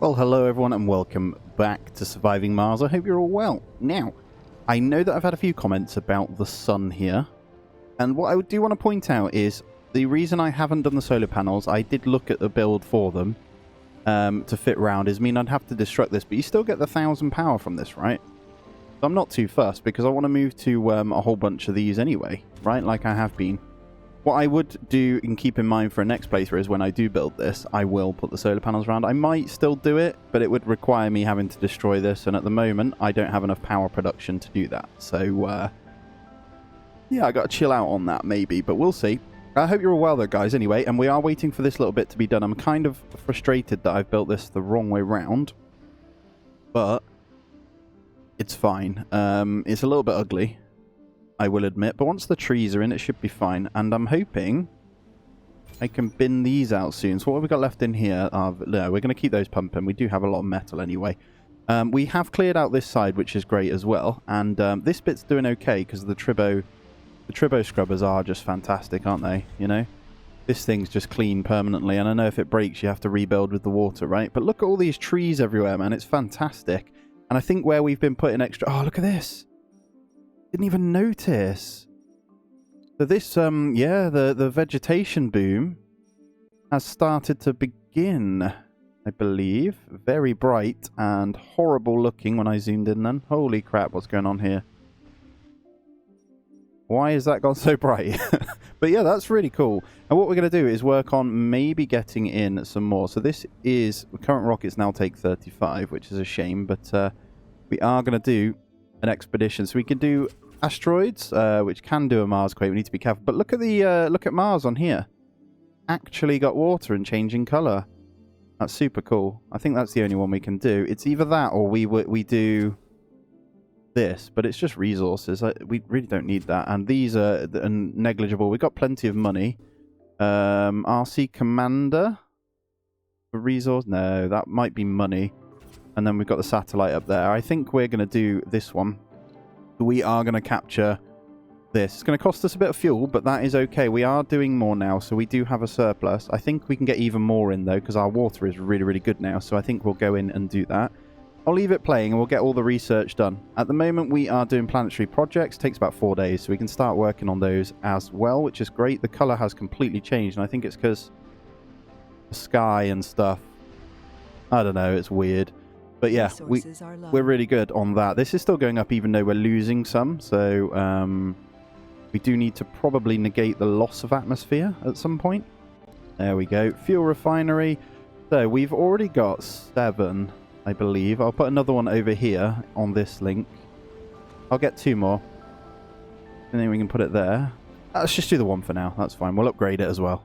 Well, hello everyone and welcome back to Surviving Mars. I hope you're all well. Now, I know that I've had a few comments about the sun here, and what I do want to point out is the reason I haven't done the solar panels, I did look at the build for them to fit round, is mean I'd have to destruct this, but you still get the 1,000 power from this, right? So I'm not too fussed because I want to move to a whole bunch of these anyway, right, like I have been. What I would do and keep in mind for a next playthrough is when I do build this, I will put the solar panels around. I might still do it, but it would require me having to destroy this, and at the moment, I don't have enough power production to do that. So, yeah, I got to chill out on that maybe, but we'll see. I hope you're all well though, guys, anyway, and we are waiting for this little bit to be done. I'm kind of frustrated that I've built this the wrong way round, but it's fine. It's a little bit ugly, I will admit, but once the trees are in, it should be fine. And I'm hoping I can bin these out soon. So what have we got left in here? No, we're going to keep those pumping. We do have a lot of metal anyway. We have cleared out this side, which is great as well. And this bit's doing okay because the Tribo scrubbers are just fantastic, aren't they? You know, this thing's just clean permanently. And I know if it breaks, you have to rebuild with the water, right? But look at all these trees everywhere, man. It's fantastic. And I think where we've been putting extra... Oh, look at this. Didn't even notice. So this, yeah, the vegetation boom has started to begin, I believe. Very bright and horrible looking when I zoomed in then. Holy crap, what's going on here? Why has that gone so bright? But yeah, that's really cool. And what we're going to do is work on maybe getting in some more. So this is, current rockets now take 35, which is a shame, but we are going to do an expedition. So we can do asteroids, which can do a Mars quake. We need to be careful. But look at the look at Mars on here. Actually got water and changing color. That's super cool. I think that's the only one we can do. It's either that or we do this, but it's just resources. We really don't need that. And these are negligible. We've got plenty of money. RC Commander for resource. No, that might be money. And then we've got the satellite up there. I think we're going to do this one. We are going to capture this. It's going to cost us a bit of fuel, but that is okay. We are doing more now, so we do have a surplus. I think we can get even more in, though, because our water is really, really good now. So I think we'll go in and do that. I'll leave it playing, and we'll get all the research done. At the moment, we are doing planetary projects. It takes about 4 days, so we can start working on those as well, which is great. The color has completely changed, and I think it's because the sky and stuff. I don't know. It's weird. But yeah, we're really good on that. This is still going up even though we're losing some. So we do need to probably negate the loss of atmosphere at some point. There we go. Fuel refinery. So we've already got 7, I believe. I'll put another one over here on this link. I'll get 2 more. And then we can put it there. Let's just do the one for now. That's fine. We'll upgrade it as well.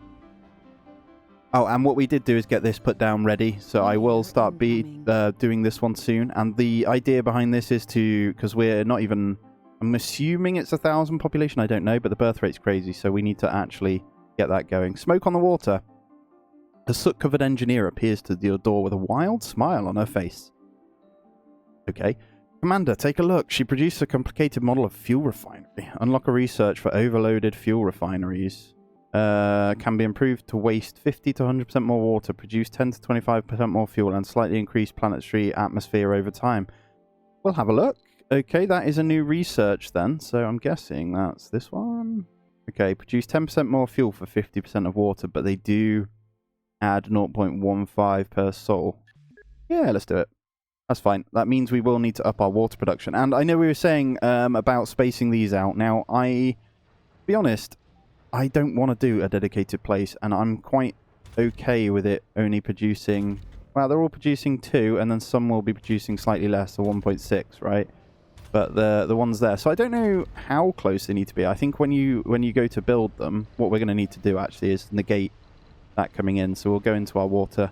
Oh, and what we did do is get this put down ready, so I will start doing this one soon. And the idea behind this is to, because we're not even, I'm assuming it's 1,000 population, I don't know, but the birth rate's crazy, so we need to actually get that going. Smoke on the water. A soot-covered engineer appears to your door with a wild smile on her face. Okay. Commander, take a look. She produced a complicated model of fuel refinery. Unlock a research for overloaded fuel refineries. Can be improved to waste 50 to 100% more water, produce 10 to 25% more fuel, and slightly increase planetary atmosphere over time. We'll have a look. Okay, that is a new research then, so I'm guessing that's this one. Okay, produce 10% more fuel for 50% of water, but they do add 0.15 per sol. Yeah, let's do it. That's fine. That means we will need to up our water production. And I know we were saying about spacing these out. Now, to be honest, I don't want to do a dedicated place, and I'm quite okay with it only producing... Well, they're all producing 2, and then some will be producing slightly less, so 1.6, right? But the ones there. So I don't know how close they need to be. I think when you go to build them, what we're going to need to do, actually, is negate that coming in. So we'll go into our water.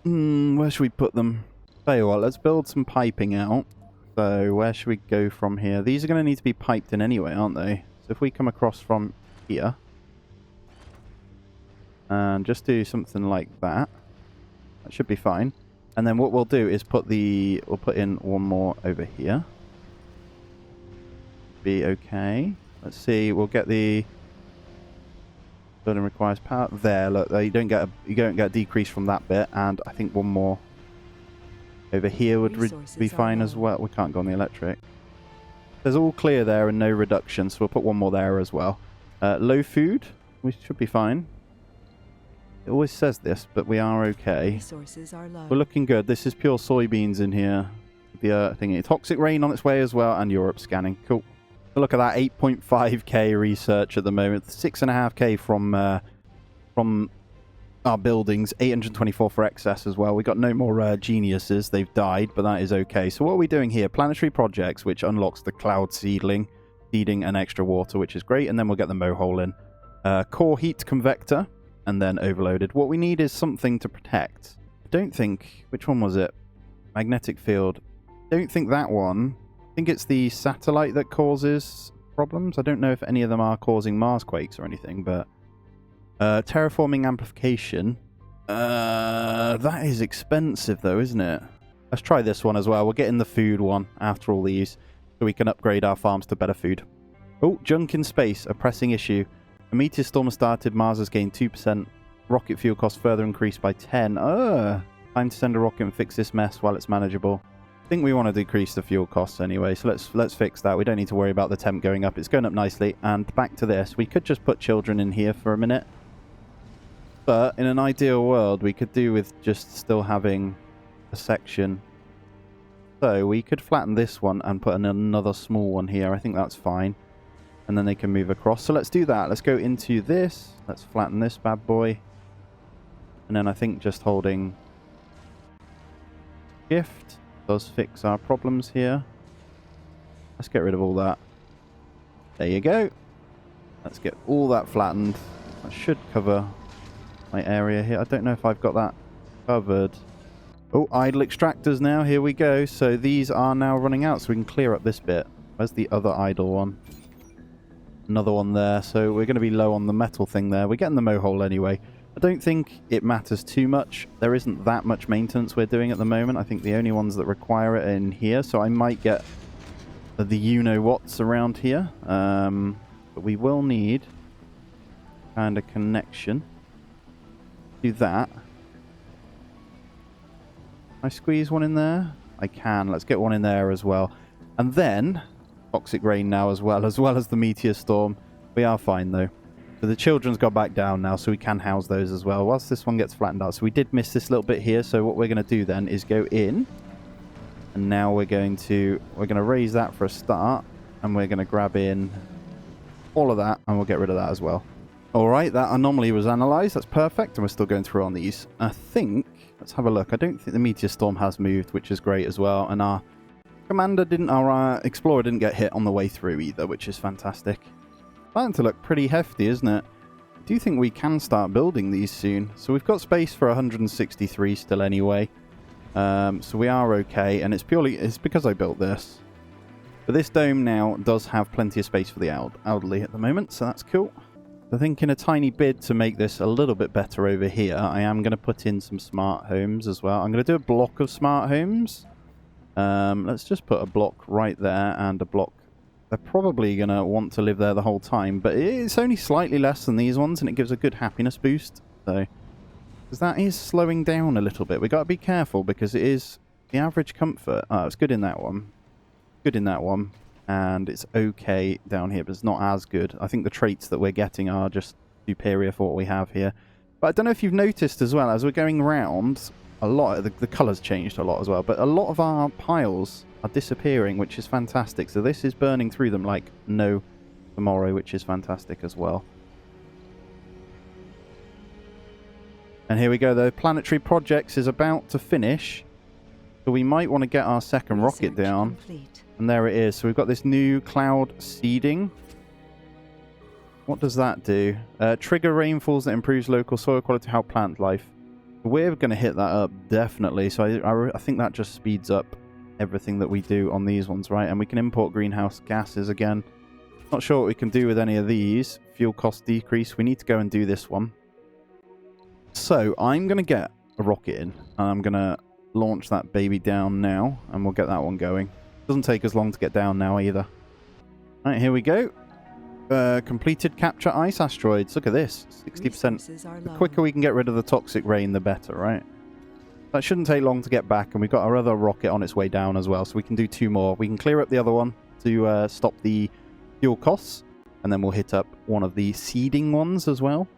Where should we put them? Tell you what, let's build some piping out. So where should we go from here? These are going to need to be piped in anyway, aren't they? If we come across from here and just do something like that, that should be fine. And then what we'll do is we'll put in one more over here. Be okay. Let's see, we'll get the Building requires power. There, look, you don't get a decrease from that bit, and I think one more over here would be fine as well. We can't go on the electric. There's all clear there and no reduction, so we'll put one more there as well. Low food, we should be fine. It always says this, but we are okay. Resources are low. We're looking good. This is pure soybeans in here. The thingy. Toxic rain on its way as well, and Europe scanning. Cool. Look at that, 8.5k research at the moment. 6.5k from our buildings. 824 for excess as well. We got no more geniuses. They've died, but that is okay. So what are we doing here? Planetary projects, which unlocks the cloud seeding and extra water, which is great. And then we'll get the mohole in. Core heat convector, and then overloaded. What we need is something to protect. I don't think... Which one was it? Magnetic field. Don't think that one. I think it's the satellite that causes problems. I don't know if any of them are causing Mars quakes or anything, but terraforming amplification. That is expensive though, isn't it? Let's try this one as well. We'll get in the food one after all these, so we can upgrade our farms to better food. Oh, junk in space, a pressing issue. A meteor storm has started. Mars has gained 2%. Rocket fuel costs further increased by 10. Time to send a rocket and fix this mess while it's manageable. I think we want to decrease the fuel costs anyway, so let's fix that. We don't need to worry about the temp going up. It's going up nicely. And back to this. We could just put children in here for a minute. But in an ideal world, we could do with just still having a section. So we could flatten this one and put another small one here. I think that's fine. And then they can move across. So let's do that. Let's go into this. Let's flatten this bad boy. And then I think just holding shift does fix our problems here. Let's get rid of all that. There you go. Let's get all that flattened. That should cover my area here. I don't know if I've got that covered. Oh, idle extractors now. Here we go. So these are now running out, so we can clear up this bit. Where's the other idle one? Another one there. So we're going to be low on the metal thing there. We're getting the mohole anyway. I don't think it matters too much. There isn't that much maintenance we're doing at the moment. I think the only ones that require it are in here. So I might get the you-know-whats around here. But we will need kind of connection. Do that. Can I squeeze one in there? I can. Let's get one in there as well. And then toxic rain now as well as the meteor storm. We are fine though. So the children's got back down now, so we can house those as well whilst this one gets flattened out. So we did miss this little bit here. So what we're going to do then is go in, and now we're going to raise that for a start, and we're going to grab in all of that, and we'll get rid of that as well. All right, that anomaly was analysed. That's perfect, and we're still going through on these. I think, let's have a look. I don't think the meteor storm has moved, which is great as well. And our commander our explorer didn't get hit on the way through either, which is fantastic. Starting to look pretty hefty, isn't it? I do think we can start building these soon. So we've got space for 163 still anyway. So we are okay, and it's because I built this. But this dome now does have plenty of space for the elderly at the moment, so that's cool. I think in a tiny bid to make this a little bit better over here, I am going to put in some smart homes as well. I'm going to do a block of smart homes. Let's just put a block right there and a block. They're probably going to want to live there the whole time, but it's only slightly less than these ones, and it gives a good happiness boost. So, because that is slowing down a little bit. We've got to be careful because it is the average comfort. Oh, it's good in that one. Good in that one. And it's okay down here, but it's not as good. I think the traits that we're getting are just superior for what we have here. But I don't know if you've noticed as well, as we're going around, a lot of the colours changed a lot as well, but a lot of our piles are disappearing, which is fantastic. So this is burning through them like no tomorrow, which is fantastic as well. And here we go. The planetary projects is about to finish, so we might want to get our second rocket down. Complete. And there it is. So we've got this new cloud seeding. What does that do? Trigger rainfalls that improves local soil quality to help plant life. We're going to hit that up, definitely. So I think that just speeds up everything that we do on these ones, right? And we can import greenhouse gases again. Not sure what we can do with any of these. Fuel cost decrease. We need to go and do this one. So I'm going to get a rocket in. And I'm going to launch that baby down now. And we'll get that one going. Doesn't take us long to get down now either. Right, here we go. Completed capture ice asteroids. Look at this. 60%. The quicker we can get rid of the toxic rain, the better, right? That shouldn't take long to get back, and we've got our other rocket on its way down as well, so we can do 2 more. We can clear up the other one to stop the fuel costs, and then we'll hit up one of the seeding ones as well.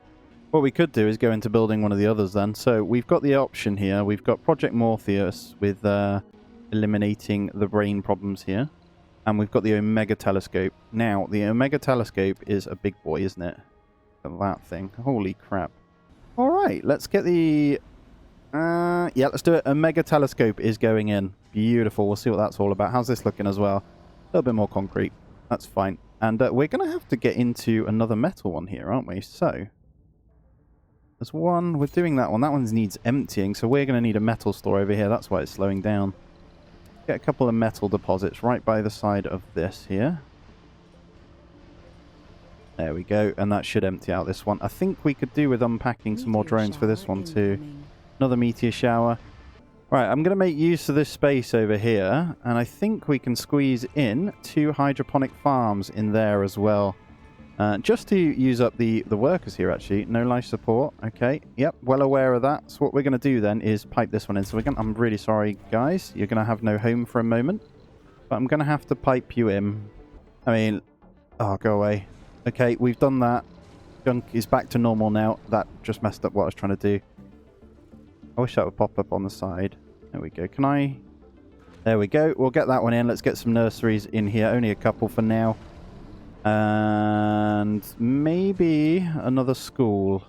What we could do is go into building one of the others then. So we've got the option here. We've got Project Morpheus with eliminating the brain problems here. And we've got the Omega Telescope. Now, the Omega Telescope is a big boy, isn't it? Look at that thing. Holy crap. All right, let's get the... yeah, let's do it. Omega Telescope is going in. Beautiful. We'll see what that's all about. How's this looking as well? A little bit more concrete. That's fine. And we're going to have to get into another metal one here, aren't we? So... there's one. We're doing that one. That one needs emptying, so we're going to need a metal store over here. That's why it's slowing down. Get a couple of metal deposits right by the side of this here. There we go. And that should empty out this one. I think we could do with unpacking some more drones for this one too. Another meteor shower. Right, I'm going to make use of this space over here. And I think we can squeeze in 2 hydroponic farms in there as well. Just to use up the workers here, actually. No life support. Okay. Yep. Well aware of that. So what we're going to do then is pipe this one in. So I'm really sorry, guys. You're going to have no home for a moment. But I'm going to have to pipe you in. I mean... oh, go away. Okay, we've done that. Junk is back to normal now. That just messed up what I was trying to do. I wish that would pop up on the side. There we go. Can I... there we go. We'll get that one in. Let's get some nurseries in here. Only a couple for now. And maybe another school.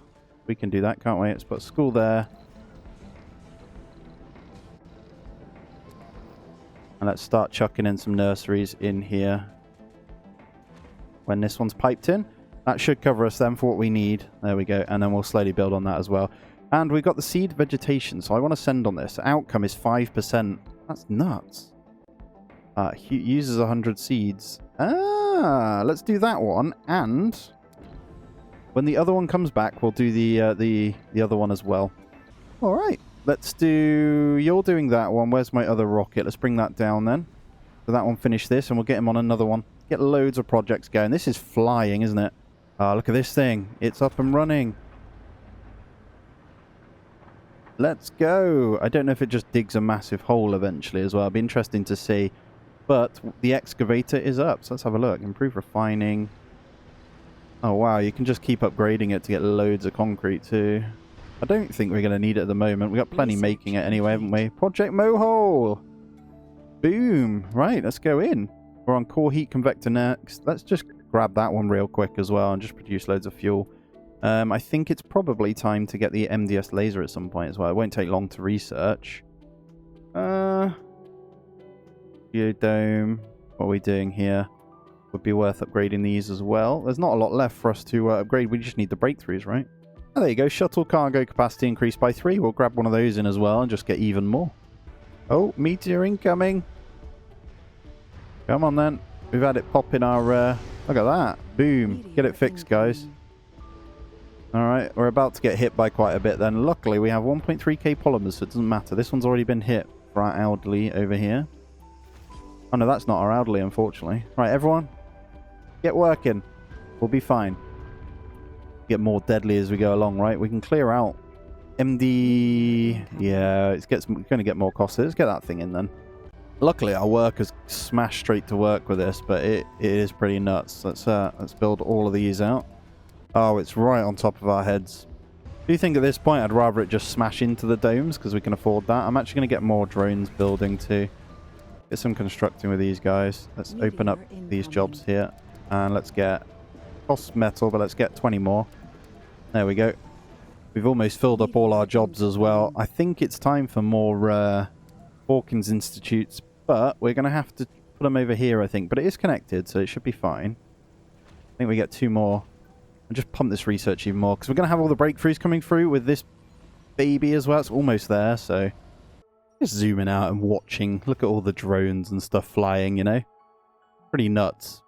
We can do that, can't we? Let's put a school there. And let's start chucking in some nurseries in here. When this one's piped in. That should cover us then for what we need. There we go. And then we'll slowly build on that as well. And we've got the seed vegetation. So I want to send on this. Outcome is 5%. That's nuts. Uses 100 seeds. Let's do that one, and when the other one comes back, we'll do the other one as well. All right, let's do... you're doing that one. Where's my other rocket? Let's bring that down then. So that one finish this, and we'll get him on another one. Get loads of projects going. This is flying, isn't it? Look at this thing. It's up and running. Let's go. I don't know if it just digs a massive hole eventually as well. It'll be interesting to see. But the excavator is up, so let's have a look. Improve refining. Oh, wow, you can just keep upgrading it to get loads of concrete, too. I don't think we're going to need it at the moment. We've got plenty making it anyway, haven't we? Project Mohole! Boom! Right, let's go in. We're on core heat convector next. Let's just grab that one real quick as well and just produce loads of fuel. I think it's probably time to get the MDS laser at some point as well. It won't take long to research. Geodome, what are we doing here? Would be worth upgrading these as well. There's not a lot left for us to upgrade. We just need the breakthroughs, right? Oh, there you go. Shuttle cargo capacity increased by 3. We'll grab one of those in as well and just get even more. Oh, meteor incoming. Come on then. We've had it pop in our... look at that. Boom. Get it fixed, guys. Alright, we're about to get hit by quite a bit then. Luckily, we have 1.3k polymers, so it doesn't matter. This one's already been hit for our elderly over here. Oh no, that's not our elderly, unfortunately. Right, everyone, get working. We'll be fine. Get more deadly as we go along, right? We can clear out MD... yeah, it's going to get more costly. Let's get that thing in then. Luckily, our workers smash straight to work with this, but it is pretty nuts. Let's build all of these out. Oh, it's right on top of our heads. Do you think at this point I'd rather it just smash into the domes because we can afford that? I'm actually going to get more drones building too. Get some constructing with these guys. Let's open up these jobs here. And let's get... cost metal, but let's get 20 more. There we go. We've almost filled up all our jobs as well. I think it's time for more Hawkins Institutes. But we're going to have to put them over here, I think. But it is connected, so it should be fine. I think we get 2 more. And just pump this research even more. Because we're going to have all the breakthroughs coming through with this baby as well. It's almost there, so... just zooming out and watching. Look at all the drones and stuff flying, you know? Pretty nuts.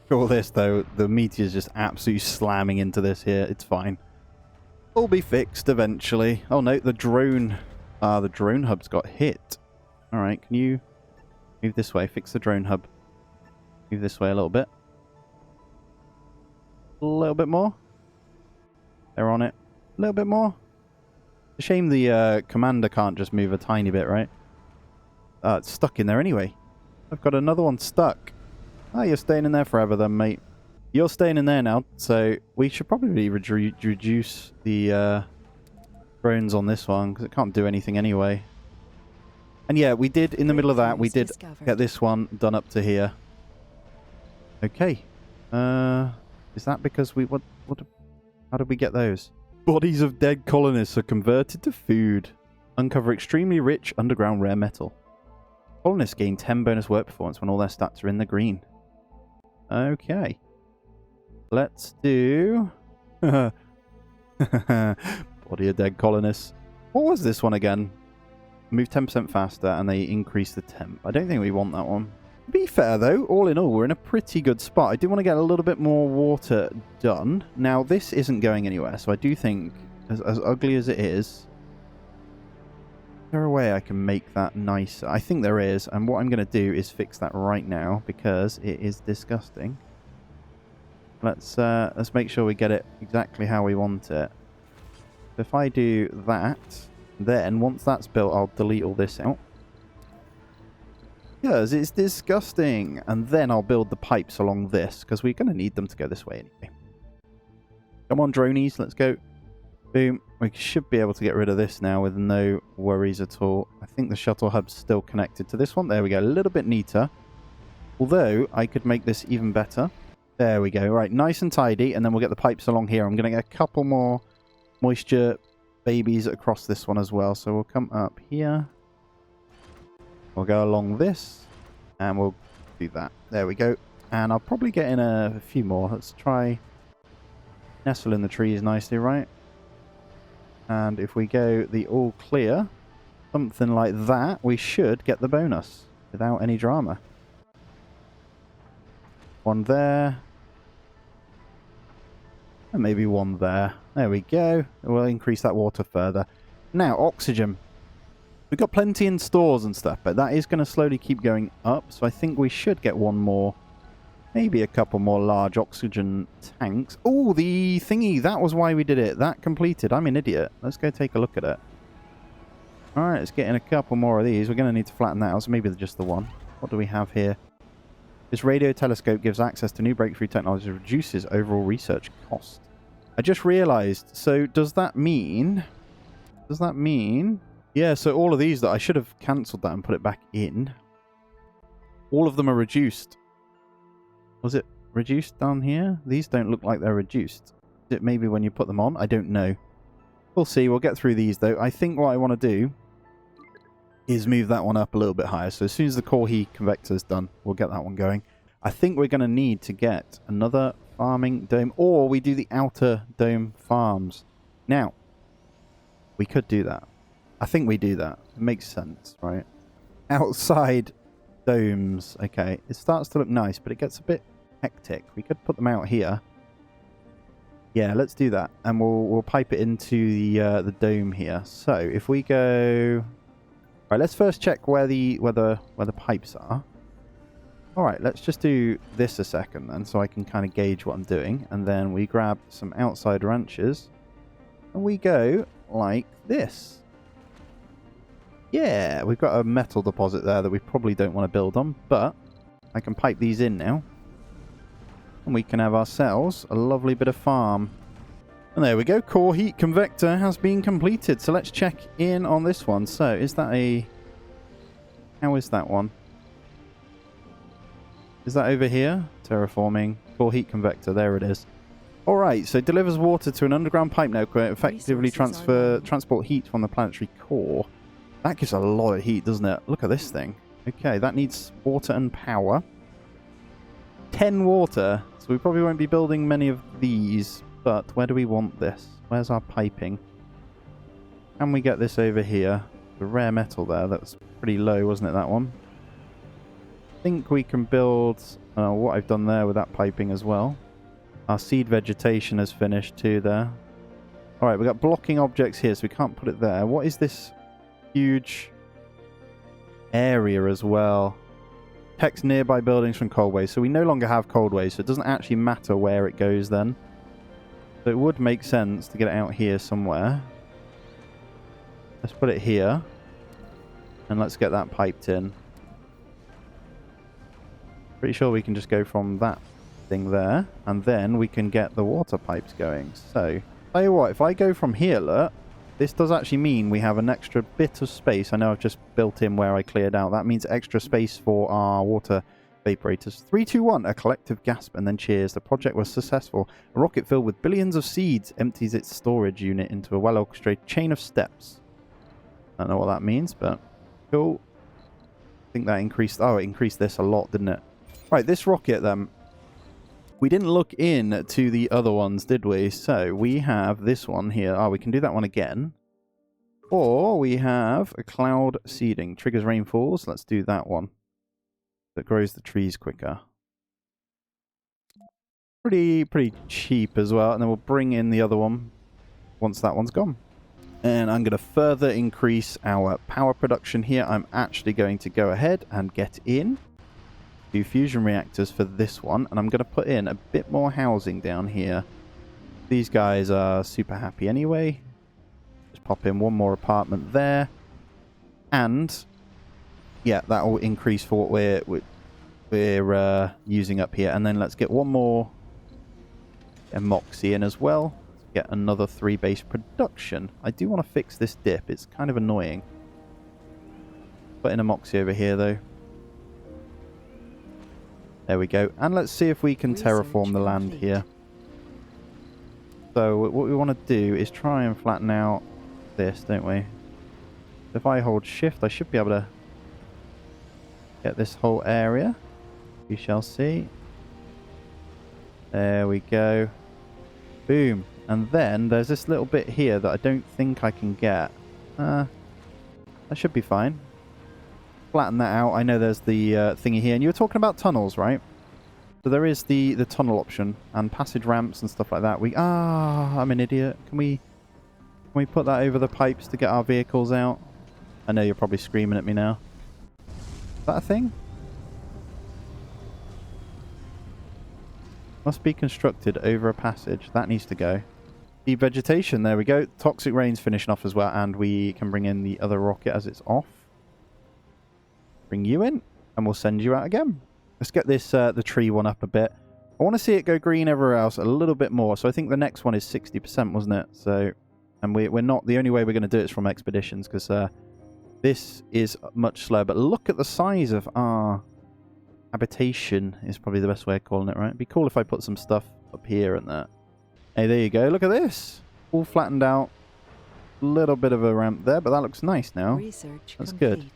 Look at all this, though. The meteor's just absolutely slamming into this here. It's fine. It'll be fixed eventually. Oh, no, the drone... the drone hub's got hit. Alright, can you move this way? Fix the drone hub. Move this way a little bit. A little bit more. They're on it. A little bit more. It's a shame the commander can't just move a tiny bit, right? It's stuck in there anyway. I've got another one stuck. Oh, you're staying in there forever then, mate. You're staying in there now, so we should probably reduce the drones on this one, because it can't do anything anyway. And yeah, we did, in the middle of that, we did get this one done up to here. Okay. Is that because we... how did we get those? Bodies of dead colonists are converted to food. Uncover extremely rich underground rare metal. Colonists gain 10 bonus work performance when all their stats are in the green. Okay. Let's do... Body of dead colonists. What was this one again? Move 10% faster and they increase the temp. I don't think we want that one. To be fair though, all in all, we're in a pretty good spot. I do want to get a little bit more water done. Now, this isn't going anywhere, so I do think, as ugly as it is, there a way I can make that nicer? I think there is, and what I'm going to do is fix that right now because it is disgusting. Let's make sure we get it exactly how we want it. If I do that, then once that's built, I'll delete all this out. Because it's disgusting. And then I'll build the pipes along this, because we're going to need them to go this way anyway. Come on, dronies, let's go. Boom. We should be able to get rid of this now with no worries at all. I think the shuttle hub's still connected to this one. There we go. A little bit neater. Although, I could make this even better. There we go. Right, nice and tidy. And then we'll get the pipes along here. I'm going to get a couple more moisture babies across this one as well. So we'll come up here. We'll go along this. And we'll do that. There we go. And I'll probably get in a few more. Let's try nestle in the trees nicely, right? And if we go the all clear, something like that, we should get the bonus without any drama. One there. And maybe one there. There we go. We'll increase that water further. Now, oxygen. We've got plenty in stores and stuff, but that is going to slowly keep going up. So I think we should get one more. Maybe a couple more large oxygen tanks. Oh, the thingy. That was why we did it. That completed. I'm an idiot. Let's go take a look at it. Alright, let's get in a couple more of these. We're going to need to flatten that out. So maybe just the one. What do we have here? This radio telescope gives access to new breakthrough technology that reduces overall research cost. I just realized. So does that mean... Yeah, so all of these that I should have cancelled that and put it back in. All of them are reduced. Was it reduced down here? These don't look like they're reduced. Is it maybe when you put them on? I don't know. We'll see. We'll get through these, though. I think what I want to do is move that one up a little bit higher. So as soon as the core heat convector is done, we'll get that one going. I think we're going to need to get another farming dome, or we do the outer dome farms. Now, we could do that. I think we do that. It makes sense, right? Outside domes. Okay, it starts to look nice, but it gets a bit hectic. We could put them out here. Yeah, let's do that, and we'll pipe it into the dome here. So if we go, right, let's first check where the pipes are. All right, let's just do this a second then, so I can kind of gauge what I'm doing, and then we grab some outside ranches, and we go like this. Yeah, we've got a metal deposit there that we probably don't want to build on, but I can pipe these in now. And we can have ourselves a lovely bit of farm. And there we go. Core heat convector has been completed. So let's check in on this one. So is that a... How is that one? Is that over here? Terraforming. Core heat convector. There it is. Alright, so delivers water to an underground pipe network. Effectively transport heat from the planetary core. That gives a lot of heat, doesn't it? Look at this thing. Okay, that needs water and power. 10 water. So we probably won't be building many of these. But where do we want this? Where's our piping? Can we get this over here? The rare metal there. That's pretty low, wasn't it, that one? I think we can build what I've done there with that piping as well. Our seed vegetation has finished too there. Alright, we've got blocking objects here, so we can't put it there. What is this huge area as well? Protects nearby buildings from cold waves. So we no longer have cold waves, so it doesn't actually matter where it goes then. So it would make sense to get it out here somewhere. Let's put it here. And let's get that piped in. Pretty sure we can just go from that thing there. And then we can get the water pipes going. So, tell you what, if I go from here, look. This does actually mean we have an extra bit of space. I know I've just built in where I cleared out. That means extra space for our water vaporators. 3, 2, 1. A collective gasp and then cheers. The project was successful. A rocket filled with billions of seeds empties its storage unit into a well-orchestrated chain of steps. I don't know what that means, but cool. I think that increased... Oh, it increased this a lot, didn't it? Right, this rocket, then. We didn't look in to the other ones, did we? So, we have this one here. Oh, we can do that one again. Or we have a cloud seeding. Triggers rainfalls. Let's do that one. That grows the trees quicker. Pretty cheap as well. And then we'll bring in the other one once that one's gone. And I'm going to further increase our power production here. I'm actually going to go ahead and get in 2 fusion reactors for this one. And I'm going to put in a bit more housing down here. These guys are super happy anyway. Just pop in one more apartment there. And yeah, that will increase for what we're using up here. And then let's get one more Moxie in as well. Get another 3 base production. I do want to fix this dip. It's kind of annoying. Put in a Moxie over here though. There we go. And let's see if we can terraform the land here. So what we want to do is try and flatten out this, don't we? If I hold shift, I should be able to get this whole area. We shall see. There we go. Boom. And then there's this little bit here that I don't think I can get. That should be fine. Flatten that out. I know there's the thingy here. And you were talking about tunnels, right? So there is the tunnel option and passage ramps and stuff like that. I'm an idiot. Can we put that over the pipes to get our vehicles out? I know you're probably screaming at me now. Is that a thing? Must be constructed over a passage. That needs to go. Deep vegetation. There we go. Toxic rain's finishing off as well. And we can bring in the other rocket as it's off. Bring you in. And we'll send you out again. Let's get this the tree one up a bit. I want to see it go green everywhere else a little bit more. So I think the next one is 60%, wasn't it? So, and we're not... The only way we're going to do it is from expeditions. Because this is much slower. But look at the size of our... habitation is probably the best way of calling it, right? It'd be cool if I put some stuff up here and that. Hey, there you go. Look at this. All flattened out. A little bit of a ramp there, but that looks nice now. That's good.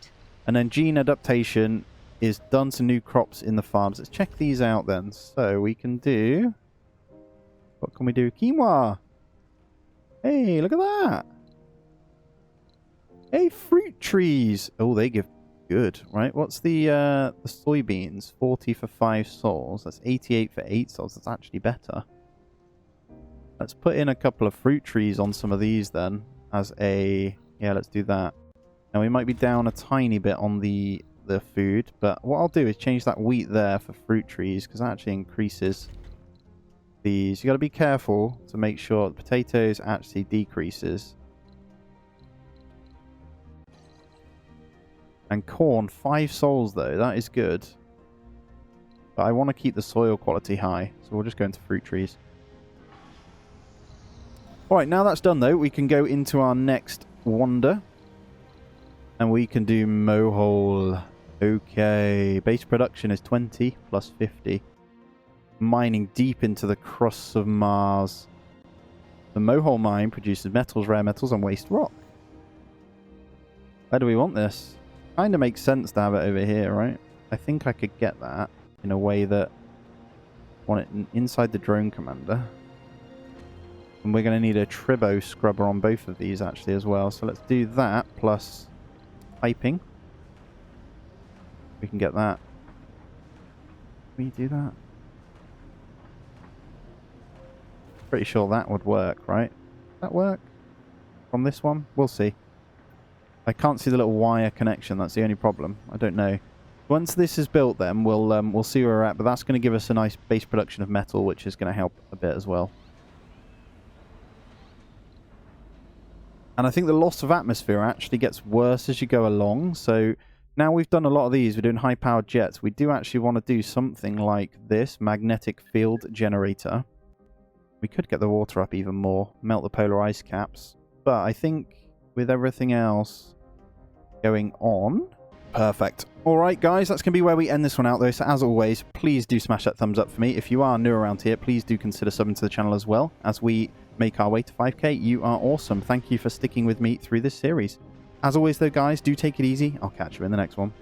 And then gene adaptation is done to new crops in the farms. Let's check these out then. So we can do... What can we do? Quinoa. Hey, look at that. Hey, fruit trees. Oh, they give... Good, right? What's the soybeans? 40 for 5 souls. That's 88 for 8 souls. That's actually better. Let's put in a couple of fruit trees on some of these then. As a... Yeah, let's do that. Now, we might be down a tiny bit on the food. But what I'll do is change that wheat there for fruit trees. Because that actually increases these. You got to be careful to make sure the potatoes actually decreases. And corn, 5 souls though. That is good. But I want to keep the soil quality high. So we'll just go into fruit trees. Alright, now that's done though, we can go into our next wonder. And we can do mohole. Okay. Base production is 20 plus 50. Mining deep into the crusts of Mars. The mohole mine produces metals, rare metals, and waste rock. Where do we want this? Kind of makes sense to have it over here, right? I think I could get that in a way that I want it inside the drone commander. And we're going to need a tribo scrubber on both of these actually as well. So let's do that plus piping. We can get that. Can we do that? Pretty sure that would work, right? Does that work? On this one? We'll see. I can't see the little wire connection. That's the only problem. I don't know. Once this is built, then we'll see where we're at. But that's going to give us a nice base production of metal, which is going to help a bit as well. And I think the loss of atmosphere actually gets worse as you go along. So now we've done a lot of these, we're doing high-powered jets. We do actually want to do something like this, magnetic field generator. We could get the water up even more, melt the polar ice caps. But I think with everything else going on... Perfect. All right, guys, that's going to be where we end this one out, though. So as always, please do smash that thumbs up for me. If you are new around here, please do consider subbing to the channel as well. As we make our way to 5k, you are awesome. Thank you for sticking with me through this series. As always, though, guys, do take it easy. I'll catch you in the next one.